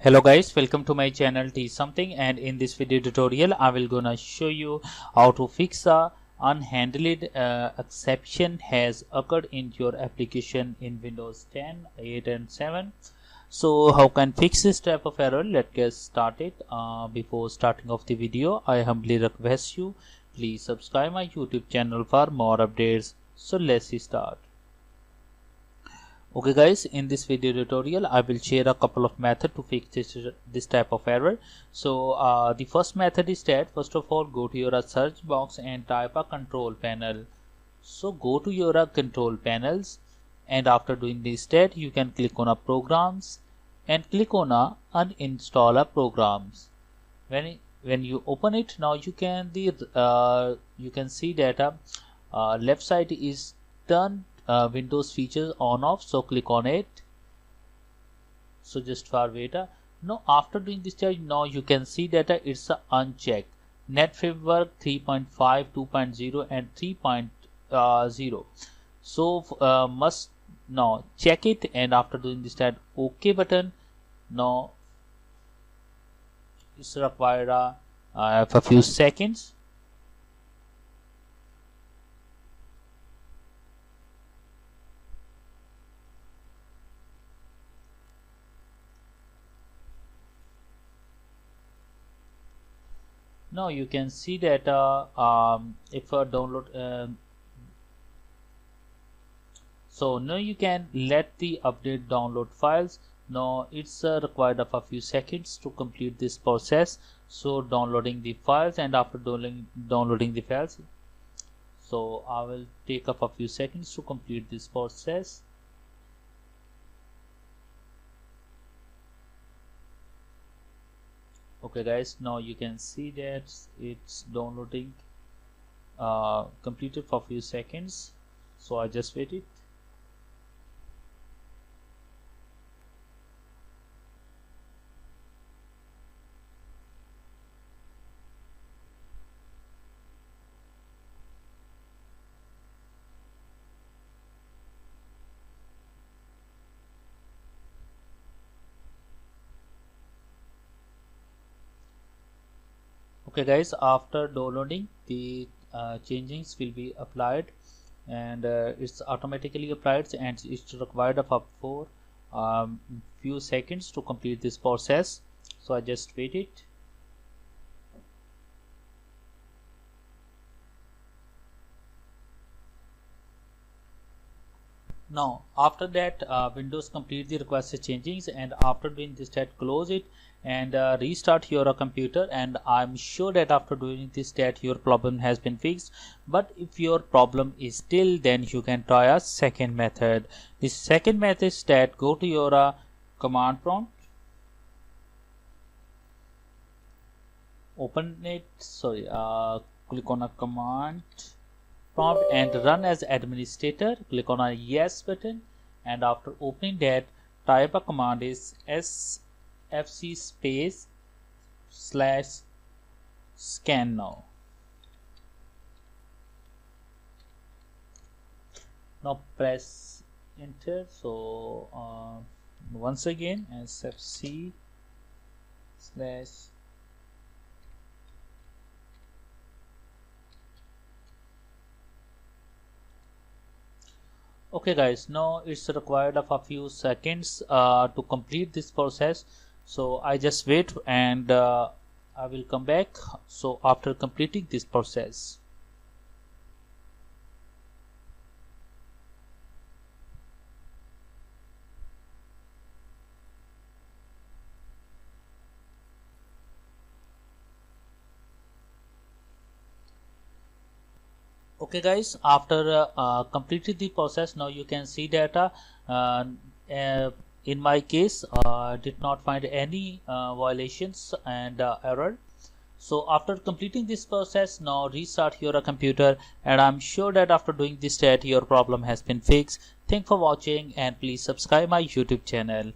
Hello guys, welcome to my channel Teach Something, and in this video tutorial I will gonna show you how to fix a unhandled exception has occurred in your application in Windows 10, 8 and 7. So how can fix this type of error? Let's get started. Before starting off the video, I humbly request you please subscribe my YouTube channel for more updates. So let's start. Okay guys, in this video tutorial I will share a couple of methods to fix this type of error. So the first method is that first of all go to your search box and type a control panel. So go to your control panels, and after doing this step you can click on a programs and click on a uninstall a programs. When you open it, now you can see that left side is turned Windows features on off, so click on it. So just for wait. Now after doing this step, now you can see that it's unchecked. Net framework 3.5, 2.0 and 3.0. So must now check it, and after doing this step OK button. Now it's required a few seconds. Now you can see that if I download, so now you can let the update download files. Now it's required of a few seconds to complete this process. So downloading the files, and after downloading the files, so I will take up a few seconds to complete this process. Okay guys, now you can see that it's downloading completed for a few seconds, so I just wait it. Okay guys, after downloading, the changings will be applied, and it's automatically applied, and it's required of up for few seconds to complete this process, so I just wait it. Now after that Windows complete the requested changings, and after doing this step close it and restart your computer, and I'm sure that after doing this step your problem has been fixed. But if your problem is still, then you can try a second method. The second method is that go to your command prompt, open it, click on a command prompt and run as administrator. Click on a yes button, and after opening that, type a command is sfc space /scan now. Now press enter. So once again sfc / Okay guys, now it's required of a few seconds to complete this process, so I just wait, and I will come back so after completing this process. Okay guys, after completed the process, now you can see that in my case did not find any violations and error. So after completing this process, now restart your computer, and I'm sure that after doing this step your problem has been fixed. Thanks for watching, and please subscribe my YouTube channel.